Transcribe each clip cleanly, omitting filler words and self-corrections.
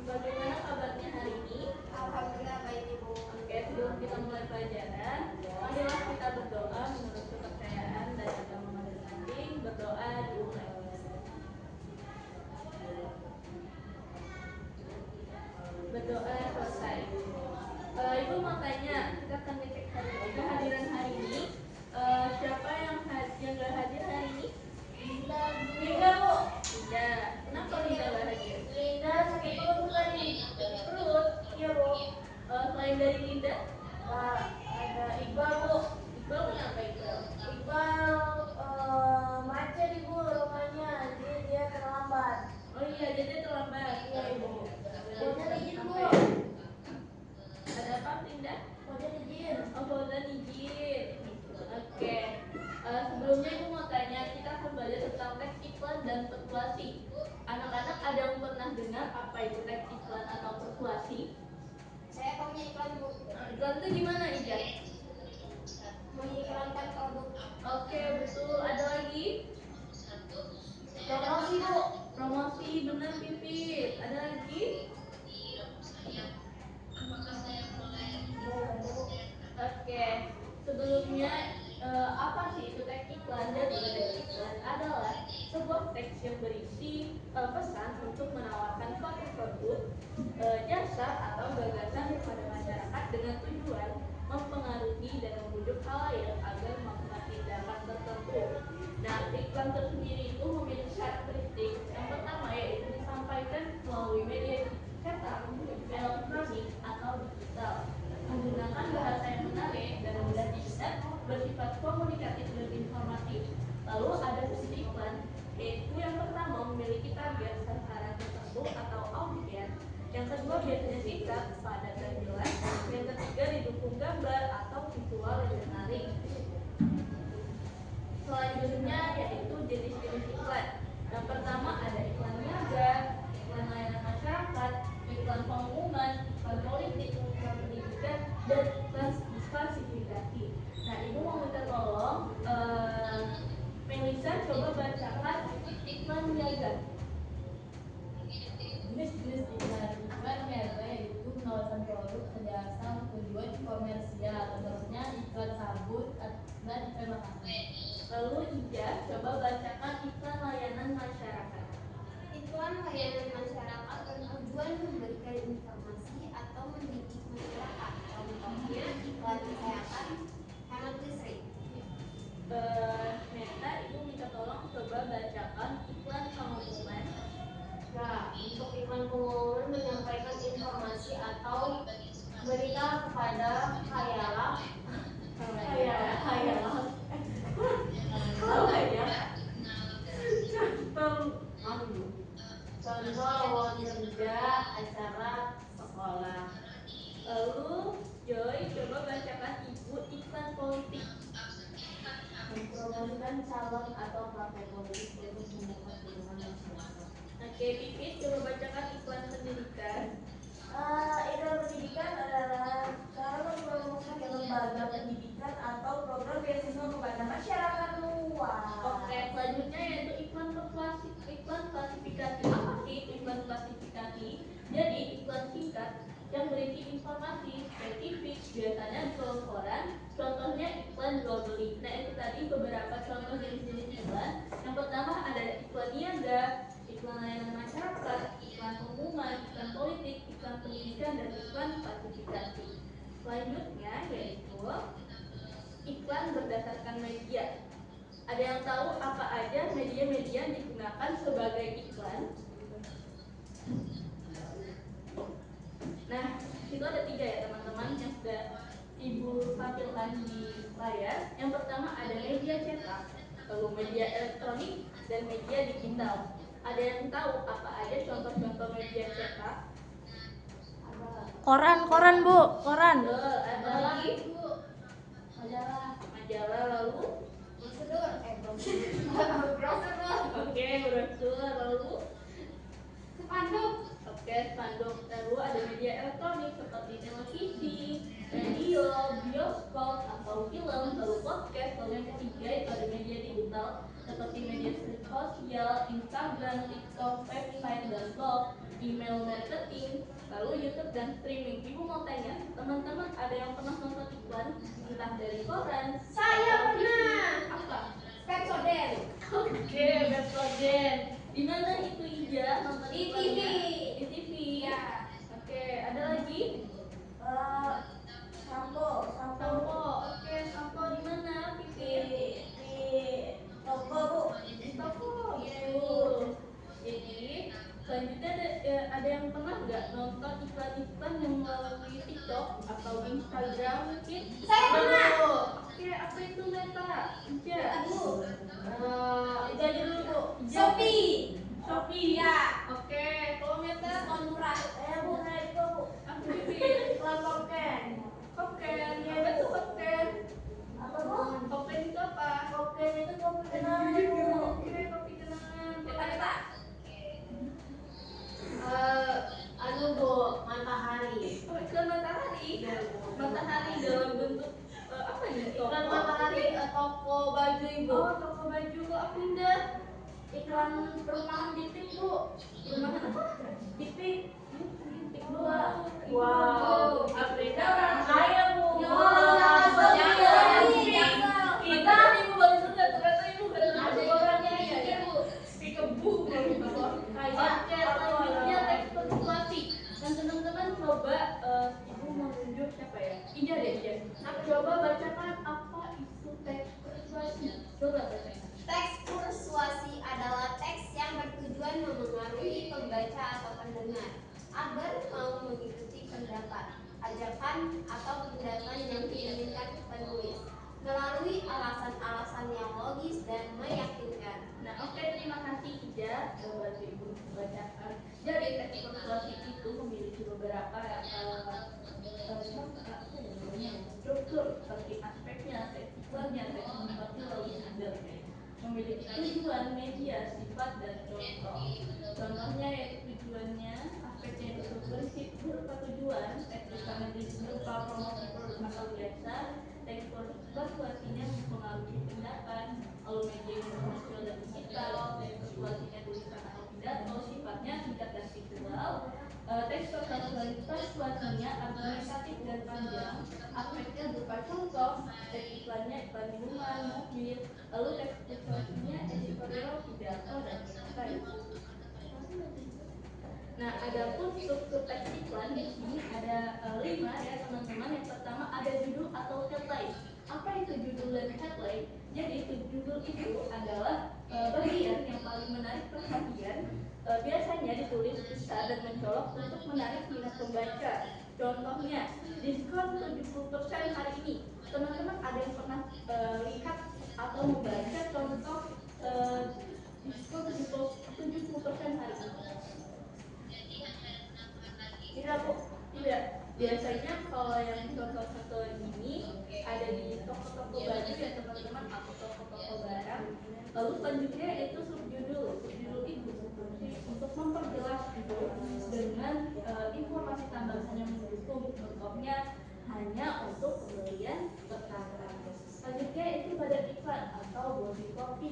Bagaimana kabarnya hari ini? Alhamdulillah baik Ibu. Oke, sebelum kita mulai pelajaran, marilah kita berdoa menurut kepercayaan dan agama masing-masing. Berdoa dimulai. Berdoa selesai. Ibu mau tanya, kita akan ngecek kehadiran hari ini. Siapa yang nggak hadir hari ini? Linda Bu. Linda. Kenapa Linda nggak hadir? Linda sakit perut tadi. Perut. Iya Bu. Selain dari Linda, Ada Iqbal Bu. Iqbal kenapa Iqbal? Iqbal macet Ibu rumahnya, jadi dia terlambat. Oh iya, jadi terlambat. Iya Ibu. Fauzan izin Bu. Ada apa Linda? Fauzan izin. Oh, Fauzan izin. Oke. Sebelumnya Ibu mau tanya, kita akan belajar tentang teks iklan dan persuasi. Anak-anak ada yang pernah dengar apa itu teks iklan atau persuasi? Saya punya iklan Bu. Iklan itu gimana Ija? Mengiklankan produk. Oke, betul. Ada lagi? Promosi Bu. Promosi, benar Pipit. Ada lagi? Oke, sebelumnya apa sih itu teks iklan? Jadi teks iklan adalah sebuah teks yang berisi pesan untuk menawarkan suatu produk, jasa atau gagasan kepada masyarakat dengan tujuan mempengaruhi dan membujuk khalayak agar melakukan tindakan tertentu. Nah, iklan tersendiri itu memiliki karakteristik yang pertama yaitu disampaikan melalui media cetak, elektronik atau digital, menggunakan bahasa yang menarik dan mudah diingat, bersifat komunikatif dan informatif. Lalu ada sisi iklan, yaitu yang pertama memiliki target sasaran tertentu atau audiens, yang kedua biasanya singkat, padat dan jelas, yang ketiga didukung gambar atau visual yang menarik. Selanjutnya yaitu jenis-jenis iklan. Yang pertama ada iklan niaga, iklan layanan masyarakat, iklan pengumuman, iklan politik, iklan pendidikan, dan iklan diversifikasi. Nah, Ibu mau minta tolong Melisa coba bacakan iklan niaga. Jenis-jenis iklan niaga yaitu menawarkan produk atau jasa tujuan komersial, contohnya iklan sabun dan iklan makanan. Lalu Ija coba bacakan iklan layanan masyarakat. Iklan layanan masyarakat bertujuan memberikan informasi atau mendidik masyarakat. Contohnya iklan kesehatan, hemat listrik. Meta, Ibu minta tolong coba bacakan iklan pengumuman. Nah, untuk iklan pengumuman menyampaikan informasi atau berita kepada khalayak contoh lowongan kerja, acara sekolah. Lalu Joy coba bacakan Ibu iklan politik. Mempromosikan calon atau partai politik untuk mendapat dukungan masyarakat. Oke, Pipit coba bacakan iklan pendidikan. Iklan pendidikan adalah cara mempromosikan lembaga pendidikan atau program beasiswa kepada masyarakat luas. Oke, selanjutnya yaitu iklan persuasi, iklan klasifikasi. Apa sih iklan klasifikasi? Jadi iklan singkat yang berisi informasi spesifik, biasanya di kolom koran. Contohnya iklan jual beli. Nah, itu tadi beberapa contoh jenis-jenis iklan. Yang pertama ada iklan niaga, iklan layanan masyarakat, iklan pengumuman, iklan politik, iklan pendidikan, dan iklan klasifikasi. Selanjutnya yaitu iklan berdasarkan media. Ada yang tahu apa aja media-media yang digunakan sebagai iklan? Nah, itu ada 3 ya teman-teman yang sudah Ibu tampilkan di layar. Yang pertama ada media cetak, lalu media elektronik, dan media digital. Ada yang tahu apa aja contoh-contoh media cetak? Koran Bu, koran. Ada lagi? Majalah, lalu? Brosur. Oke, brosur, lalu? Spanduk. Oke, spanduk. Lalu ada media elektronik seperti televisi, radio, bioskop, atau film, lalu podcast. Lalu yang ketiga itu ada media digital seperti media sosial, Instagram, TikTok, website, dan blog. email marketing, lalu YouTube dan streaming. Ibu mau tanya, teman-teman ada yang pernah nonton iklan entah dari koran? Saya atau TV? pernah. Apa? Pepsodent. Oke, Pepsodent. Di mana itu Ija nonton Di iklannya? TV. Di TV. Ya. Oke, ada lagi? Sampo. Sampo. Oke, sampo di mana? Di toko, Bu. Di toko. Iya, Gitu. Bu. Jadi selanjutnya ada yang pernah nggak nonton iklan-iklan yang melalui TikTok atau Instagram mungkin? Saya pernah. Oke, apa itu Meta? Ija. Aduh. Ija aja dulu Bu. Ija. Shopee. Shopee. Ya. Oke, kalau Meta? Diskon murah. Bu, nah itu, Bu. Apa itu? Iklan Kopken. Kopken. Apa itu Kopken? Apa, Bu? Kopken itu apa? Kopken itu kopi kenangan, Bu. Oke, kopi kenangan. Kita. Bu, matahari. Oh, iklan matahari. Matahari dalam bentuk apa ini? Iklan matahari toko baju, Ibu. Oh, toko baju. Kok aku indah? Iklan perumahan Dipik, Bu. Perumahan apa? Dipik. Titik Dua. Wow. Wow. Afrika orang kaya, Bu. Ya, Kita ibu baru sadar ternyata ibu baru Ada sadar. orangnya ya, Bu. Pikebu baru sadar. Oke, selanjutnya teks persuasi. Dan teman-teman coba ibu mau tunjuk siapa ya? Ija deh, Ija. Nah, coba bacakan apa isu teks persuasi. Coba bacakan. Teks persuasi adalah teks yang bertujuan memengaruhi pembaca atau pendengar agar mau mengikuti pendapat, ajakan, atau tindakan yang diinginkan penulis melalui alasan-alasan yang logis dan meyakinkan. Nah, oke, terima kasih Ija. Coba ibu bacakan. Jadi teks persuasi itu memiliki beberapa struktur seperti aspeknya, teks iklannya, teks motivasi lalu sumbernya. Memiliki tujuan, media, sifat, dan contoh. Contohnya yaitu tujuannya, aspeknya itu berprinsip berupa tujuan, teks iklannya berupa promosi produk atau jasa, teks persuasinya mempengaruhi tindakan, lalu media informasional dan digital, teks persuasinya tulisan atau pidato, sifatnya singkat dan visual, teks persuasinya argumentatif dan panjang, aspeknya berupa contoh, teks iklannya iklan minuman, mobil, lalu teks persuasinya editorial, pidato, dan lain-lain. Nah, adapun struktur teks iklan di sini ada 5 ya teman-teman. Yang pertama ada judul atau headline. Apa itu judul dan headline? Jadi judul itu adalah bagian yang paling menarik perhatian. Biasanya ditulis besar dan mencolok untuk menarik minat pembaca. Contohnya, diskon 70% hari ini. Teman-teman ada yang pernah lihat atau membaca contoh diskon 70% hari ini? Tidak, Bu. Tidak. Biasanya kalau yang contoh-contoh ini ada di toko-toko baju ya teman-teman, atau toko-toko barang. Lalu selanjutnya itu subjudul. Subjudul itu untuk memperjelas judul dengan informasi tambahan yang mendukung. Contohnya hanya untuk pembelian pertama. Selanjutnya itu pada iklan atau body copy.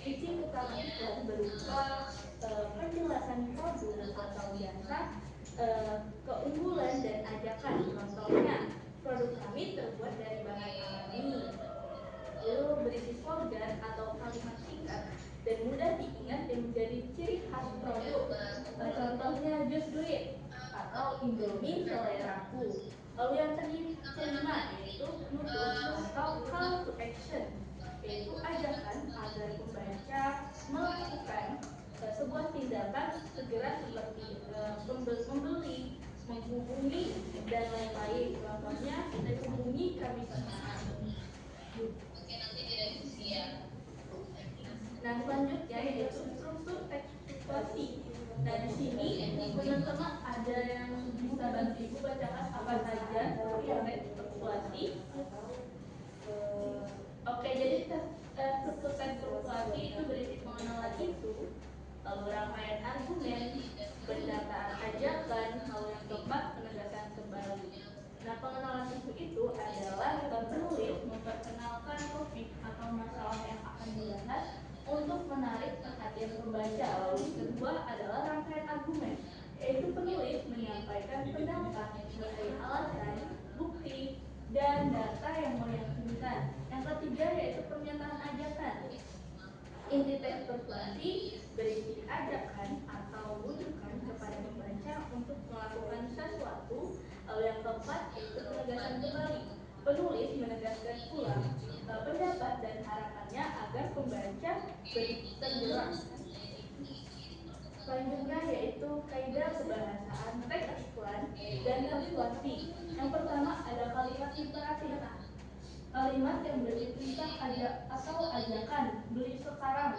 Isi utama iklan berupa penjelasan produk atau jasa, keunggulan dan ajakan. Contohnya, produk kami terbuat dari bahan alami. Lalu berisi slogan atau kalimat singkat dan mudah diingat yang menjadi ciri khas produk. Contohnya just do it atau Indomie seleraku. Lalu yang kelima yaitu nutus atau call to action, yaitu ajakan agar pembaca melakukan sebuah tindakan segera seperti membeli, menghubungi, dan lain-lain. Contohnya, hubungi kami sekarang. Nah, selanjutnya yaitu struktur teks persuasi. Nah, di sini teman-teman ada yang bisa bantu ibu bacakan apa saja yang teks persuasi. Oke, jadi struktur teks persuasi itu berisi pengenalan isu, lalu rangkaian argumen, pendataan ajakan, lalu yang keempat penegasan kembali. Nah, pengenalan isu itu adalah penulis memperkenalkan topik atau masalah yang akan dibahas untuk menarik perhatian pembaca. Lalu kedua adalah rangkaian argumen. yaitu penulis menyampaikan pendapat sebagai alasan, bukti, dan data yang meyakinkan. Yang ketiga yaitu pernyataan ajakan. Inti teks persuasi berisi ajakan atau bujukan kepada pembaca untuk melakukan sesuatu. Lalu yang keempat yaitu penegasan kembali. Penulis menegaskan ulang pendapat dan harapannya agar pembaca tergerak. Selanjutnya yaitu kaidah kebahasaan teks iklan dan persuasi. Yang pertama ada kalimat imperatif. Kalimat yang berisi perintah atau ajakan, beli sekarang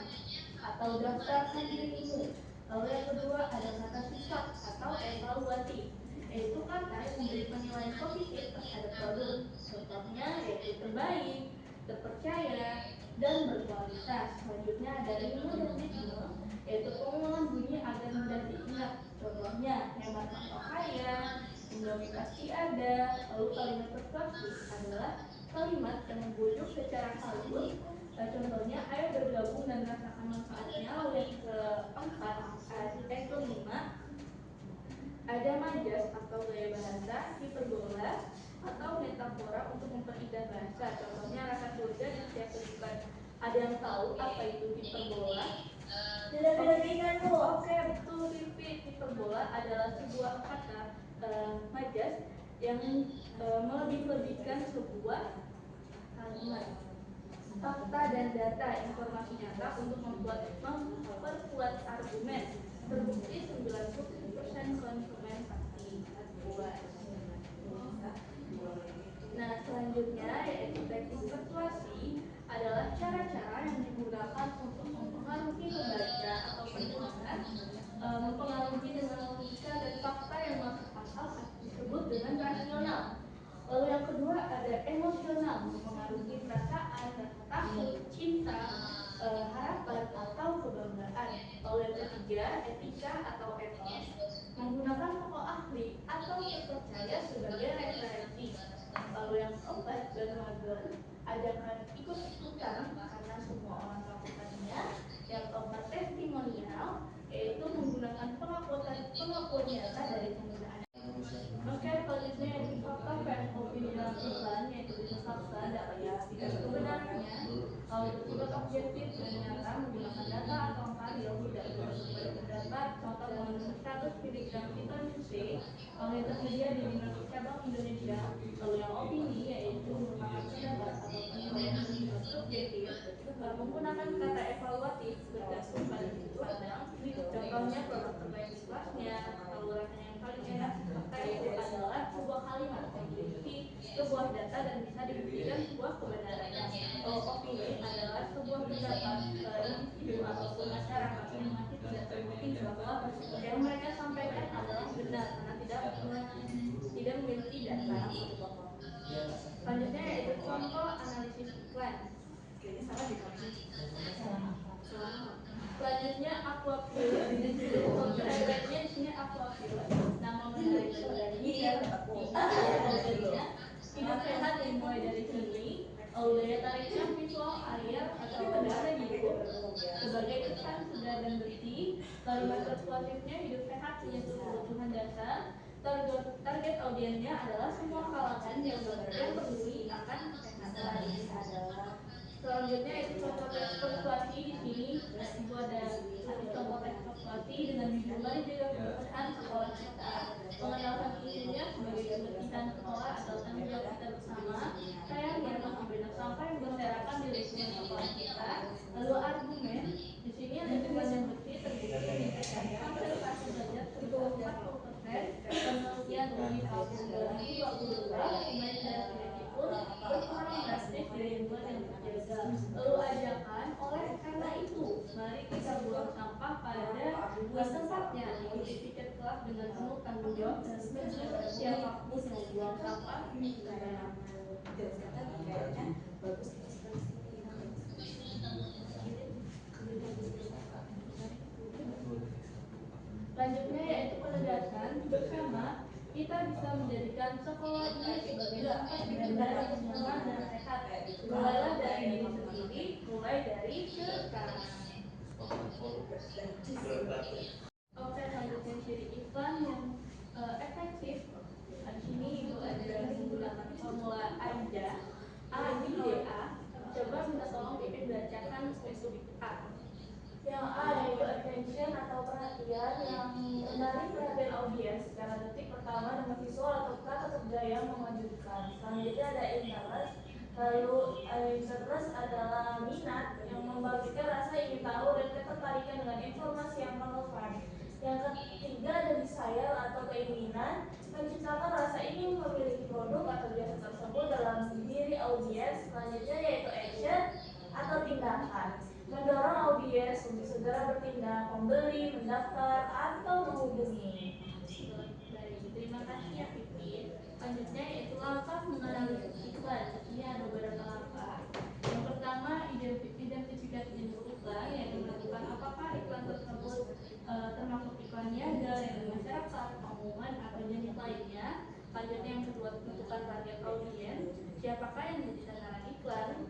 atau daftarkan dirimu. Lalu yang kedua ada kata sifat atau evaluasi, yaitu kata yang memberi penilaian positif terhadap produk. Contohnya yaitu terbaik, terpercaya, dan berkualitas. Selanjutnya ada ritme dan ritme, yaitu pengulangan bunyi agar mudah diingat. Contohnya hemat atau kaya, Indomie pasti ada. Lalu kalimat persuasif adalah kalimat yang membujuk secara halus. Contohnya ayo bergabung dan rasakan manfaatnya. Lalu yang keempat kelima ada majas atau gaya bahasa, hiperbola atau metafora untuk memperindah bahasa. Contohnya rasa curiga di setiap kehidupan. Ada yang tahu apa itu hiperbola? Oke, betul, Pipit. Hiperbola adalah sebuah kata majas yang melebih-lebihkan sebuah kalimat. Fakta dan data informasi nyata untuk memperkuat argumen. Terbukti 90% konsumen pasti puas. Nah, selanjutnya yaitu teknik persuasi adalah cara-cara yang digunakan untuk mempengaruhi pembaca atau pendengar, mempengaruhi dengan logika dan fakta yang masuk akal disebut dengan rasional. Lalu yang kedua ada emosional, mempengaruhi perasaan, rasa takut, cinta, harapan atau kebanggaan. Lalu yang ketiga etika atau etos, menggunakan tokoh ahli atau terpercaya sebagai referensi. Lalu yang keempat bandwagon, ajakan ikut-ikutan karena semua orang melakukannya. Yang keempat testimonial, yaitu menggunakan pengakuan nyata dari penggunaan. Oke, selanjutnya yaitu fakta versus opini dalam iklan, yaitu bisa fakta dapat dipastikan kebenarannya, hal tersebut objektif dan nyata menggunakan data atau angka real tidak bergantung pada pendapat. Contoh mengandung 100 mg vitamin C yang tersedia di dinas cabang Indonesia. Lalu yang opini yaitu merupakan pendapat atau penilaian yang bersifat subjektif, menggunakan kata evaluatif bergantung pada sudut pandang. Contohnya produk terbaik di kelasnya, lalu rasanya yang paling enak. Fakta itu adalah sebuah kalimat yang berisi sebuah data dan bisa dibuktikan sebuah kebenarannya. Opini adalah sebuah pendapat individu ataupun masyarakat yang masih tidak terbukti bahwa yang mereka sampaikan adalah benar karena tidak memiliki data. Selanjutnya yaitu contoh analisis iklan. Selanjutnya aquafil, highlightnya di sini aquafil, nama menarik dari hidup sehat dimulai dari sini. Lalu daya tariknya visual air atau udara gitu sebagai kesan segar dan bersih. Kalimat persuasifnya hidup sehat menyentuh kebutuhan dasar. Target audiensnya adalah semua kalangan yang peduli akan kesehatan. Selanjutnya itu contoh teks persuasi. Di sini dibuat dari contoh teks persuasi dengan judul mari jaga kebersihan sekolah kita, mengenalkan isunya sebagai kebersihan sekolah adalah tanggung jawab kita bersama. Sayangnya masih banyak sampah yang berserakan di lingkungan sekolah kita. Lalu argumen di sini lingkungan yang bersih terbukti meningkatkan konsentrasi belajar sebesar 40%. Penelitian UI tahun 2022 rekomendasi pun berkurang drastis di lingkungan yang terjaga. Lalu ajakan oleh karena itu mari kita buang sampah pada tempatnya. Ikuti tiket kelas dengan penuh tanggung jawab dan tegur siapapun yang buang sampah ini saya. Kayaknya bagus. Selanjutnya yaitu penegasan bersama kita bisa menjadikan sekolah ini sebagai tempat belajar yang nyaman dan sehat. Mulailah dari diri sendiri, mulai dari sekarang. Oke, selanjutnya ciri iklan formula aja, A, B, D, A. Coba minta tolong Pipin bacakan spesifik A. Yang A yaitu attention atau perhatian yang menarik perhatian audiens secara detik pertama dengan visual atau kata kerja yang mengejutkan. Selanjutnya ada interest. Lalu interest adalah minat yang membangkitkan rasa ingin tahu dan ketertarikan dengan informasi yang relevan. Yang ketiga ada desire atau keinginan, menciptakan rasa ingin memiliki produk atau jasa tersebut dalam diri audiens. Selanjutnya yaitu action atau tindakan, mendorong audiens untuk segera bertindak, membeli, mendaftar, atau menghubungi. Baik, terima kasih ya Pipin. Selanjutnya yaitu langkah mengenali iklan. Ini ada beberapa langkah. Yang pertama, identifikasi jenis iklan yang menentukan apakah iklan tersebut termasuk iklan niaga, layanan masyarakat, pengumuman, atau jenis lainnya. Selanjutnya yang kedua, tentukan target audiens. Siapakah yang menjadi sasaran iklan?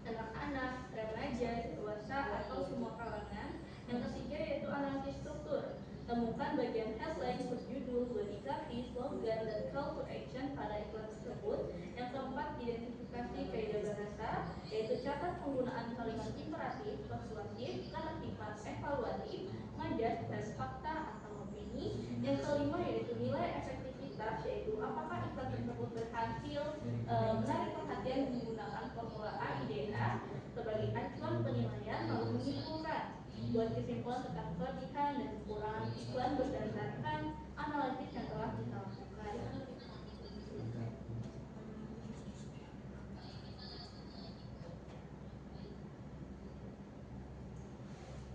Anak-anak, remaja, dewasa, atau semua kalangan. Yang ketiga yaitu analisis struktur. Temukan bagian headline, subjudul, body copy, slogan, dan call to action pada iklan tersebut. Yang keempat, identifikasi kaidah bahasa, yaitu catat penggunaan kalimat imperatif, persuasif, ketertiban, evaluatif, majas, dan fakta atau opini. Yang kelima yaitu nilai efektivitas, yaitu apakah iklan tersebut berhasil menarik perhatian menggunakan formula AIDA sebagai acuan penilaian, lalu menyimpulkan. Buat kesimpulan tentang kelebihan dan kekurangan iklan berdasarkan analisis yang telah kita lakukan.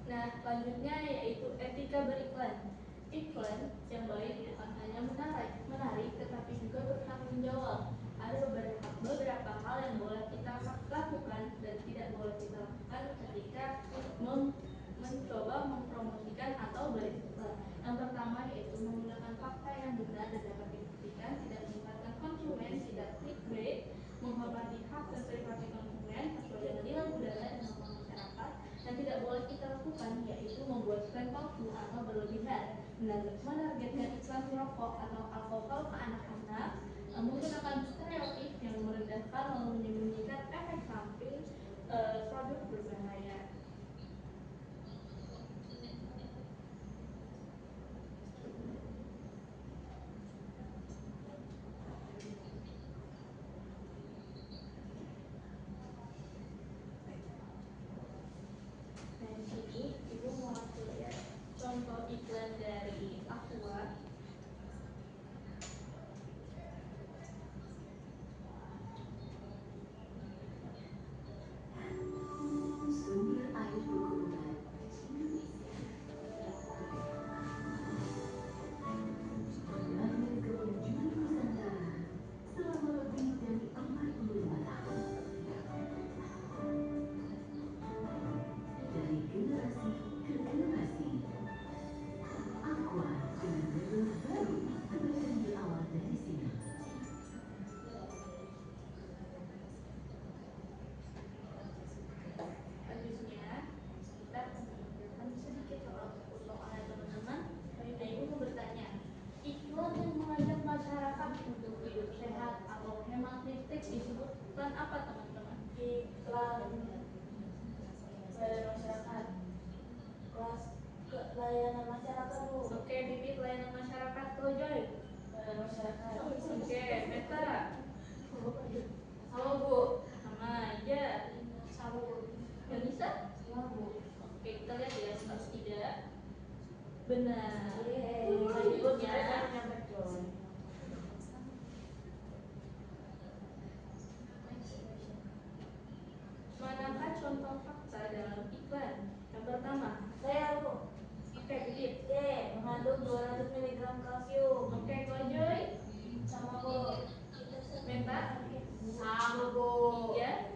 Nah, selanjutnya yaitu etika beriklan. Iklan yang baik bukan hanya menarik, tetapi juga bertanggung jawab. Ada beberapa hal yang boleh kita lakukan dan tidak boleh kita lakukan ketika mencoba mempromosikan atau beriklan. Yang pertama yaitu menggunakan fakta yang benar dan dapat dibuktikan, tidak meningkatkan konsumen, tidak clickbait, menghormati hak dan privasi konsumen sesuai dengan nilai budaya dan norma masyarakat. Yang tidak boleh kita lakukan yaitu membuat iklan palsu atau berlebihan, menargetkan iklan rokok atau alkohol ke anak-anak, menggunakan stereotip yang merendahkan lalu menyembunyikan efek samping produk berbahaya. Contoh iklan dari Aqua. Sumber air berkebunan Indonesia. Berlari ke penjuru Nusantara selama lebih dari 45 tahun. Dari generasi ke generasi, Aqua dengan label baru kebanyakan berawal dari sini. Selanjutnya kita akan sedikit soal persoalan teman-teman. Nah, ibu mau bertanya, iklan yang mengajak masyarakat untuk hidup sehat atau hemat listrik disebut iklan apa teman-teman? Iklan layanan masyarakat. Kelas layanan masyarakat Bu. Oke, Bibit layanan masyarakat. Kalau Joy? Layanan masyarakat. Oke, Meta? Sama Bu. Sama aja. Sama Bu. Gak bisa? Sama Bu. Oke, kita lihat ya, status tidak benar. Yeay. Selanjutnya, manakah contoh fakta dalam iklan? Yang pertama, Saya Bu. oke, Bibit. C. Mengandung 200 mg kalsium. Oke, kalau Joy? Sama Bu. Meta? Sama Bu. Iya?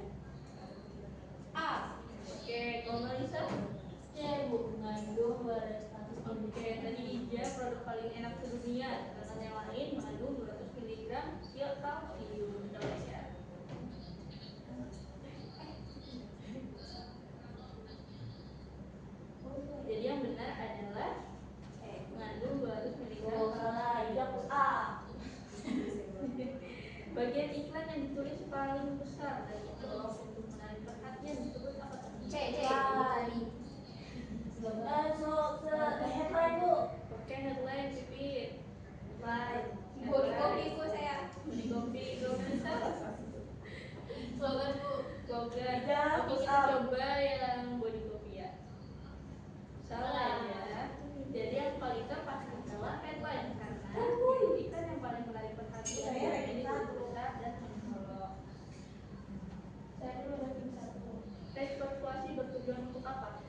A. Oke, kalau Melisa? C Bu. Mengandung 200 Oke, tadi Headline Bu. Oke, headline repeat. Body copy Bu saya. Body copy, bisa. Slogan Bu. Slogan. Ya, Oke, kita coba yang body copy ya. Salah ya. Jadi yang paling tepat adalah headline karena iklan yang paling menarik perhatian ini berusaha dan menolong. Saya dulu ranking 1. Teks persuasi bertujuan untuk apa?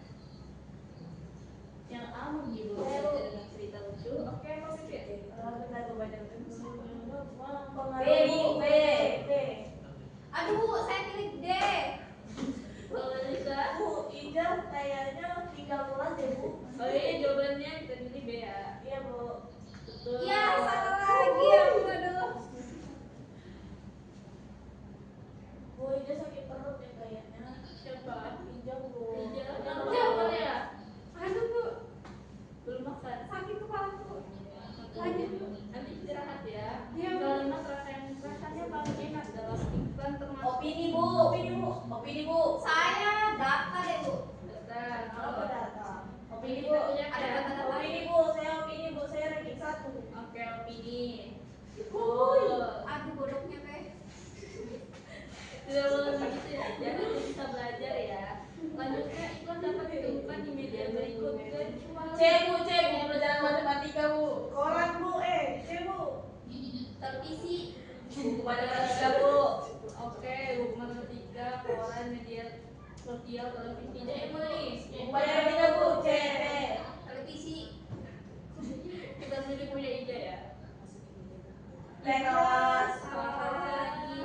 Yang A menghibur Saya dengan cerita lucu. Oke, mau pipit. Kita coba dulu. B. B. Aduh Bu, saya pilih D. Kalau Lisa, Bu, Ijaz kayaknya 13 ya Bu. oh iya jawabannya kita pilih B ya. Iya Bu. Betul. Ya, salah lagi aku, aduh. Bu, Ijaz sakit perut ya kayaknya. Siapa? Ijaz Bu. Ijaz. Ijaz. Ya? Aduh Bu, Belum makan. sakit kepalaku. Lanjut Bu. Nanti istirahat ya. Iya, Bu. Kalimat rasanya paling enak dalam iklan termasuk Opini Bu. Opini Bu. Saya data deh Bu. Dasar. Apa data? Opini Bu. kita punya Ada kan? data. Opini Bu, saya ranking 1. Oke, opini. Aduh bodohnya teh. Tidak boleh begitu ya. Jangan bisa belajar ya. Lanjutnya iklan dapat ditemukan di media berikut kecuali Bu, pelajaran matematika Bu. Koran Bu, C Bu. Televisi. Buku matematika Bu. Oke, buku matematika, koran, media sosial, televisi. Jadi mulai. Buku matematika Bu, C. Televisi. Kita sendiri punya ide ya. Kelas. Salah lagi.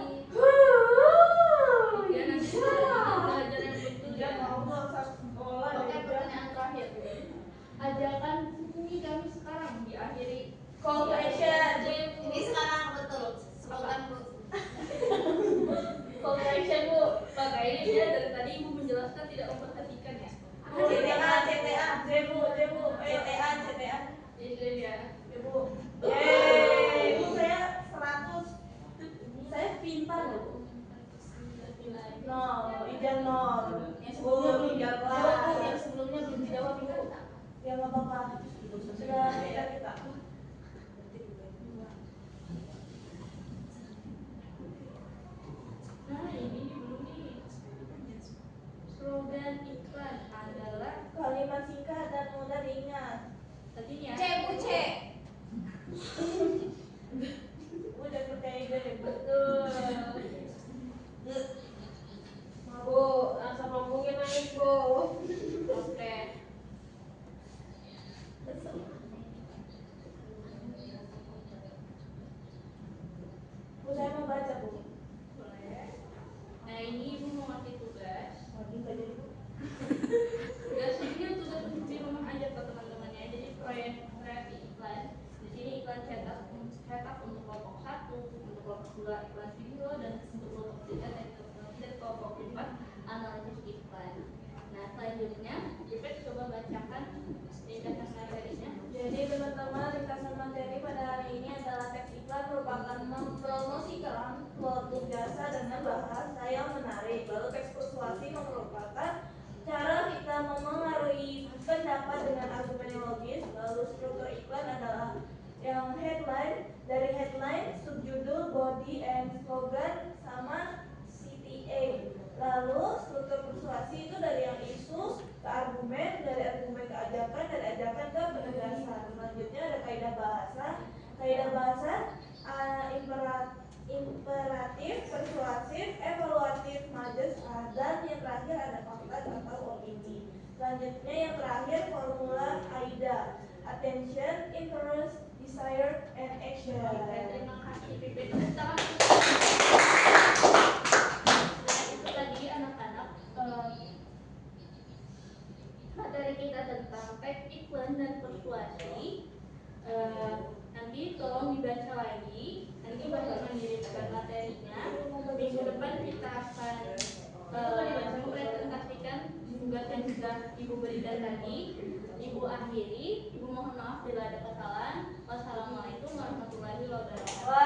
Ya nanti kita belajar yang betul ya. Sekolah. Oke, pertanyaan terakhir. Ajakan hubungi kami sekarang diakhiri Call to action. Ini sekarang betul. Slogan Bu. Call to action Bu. Pak, kayaknya dia dari tadi ibu menjelaskan tidak memperhatikan ya. CTA, C Bu. CTA. Jadi ya. Ya Bu. Yeay, Bu saya 100. Saya pintar loh Bu. Nol, Ijaz 0. Yang sebelumnya belum dijawab. dijawab, Bu. Yang sebelumnya belum dijawab, Bu. Ya nggak apa-apa. Sudah beda kita. Nah, ini belum nih. Slogan iklan adalah Kalimat singkat dan mudah diingat. tadi ya. C Bu, C. Bu jangan percaya Ijaz ya Bu. Betul. Bu, asal ngomongin nangis Bu. Oke. Bu saya mau baca Bu. Boleh. Nah, ini ibu mau ngasih tugas. Lagi nggak jadi Bu. Tugas ini tugas di rumah aja ke teman-temannya. Jadi proyek kreasi iklan. Di sini iklan cetak untuk kelompok 1, untuk kelompok 2 iklan video dan untuk kelompok 3 dan kelompok 4 analisis iklan. Nah, selanjutnya kita coba bacakan ringkasan materinya. Jadi teman-teman, ringkasan materi pada hari ini adalah teks iklan merupakan mempromosikan produk jasa dengan bahasa yang menarik. Lalu teks persuasi merupakan cara kita memengaruhi pendapat dengan argumen yang logis. Lalu struktur iklan adalah yang headline, dari headline, subjudul, body, and slogan sama CTA. Lalu struktur persuasi itu dari yang isu ke argumen, dari argumen ke ajakan, dari ajakan ke penegasan. Selanjutnya ada kaidah bahasa. Kaidah bahasa imperatif, persuasif, evaluatif, majas, dan yang terakhir ada fakta atau opini. Selanjutnya yang terakhir formula AIDA, attention, interest, desire, and action. Terima kasih Pipit. Nah, itu tadi anak-anak materi kita tentang teks iklan dan persuasi. Nanti tolong dibaca lagi. Nanti bakal mengirimkan materinya. Minggu depan kita akan mempresentasikan tugas yang sudah Ibu berikan tadi. Ibu akhiri. Ibu mohon maaf bila ada kesalahan. Wassalamualaikum warahmatullahi wabarakatuh.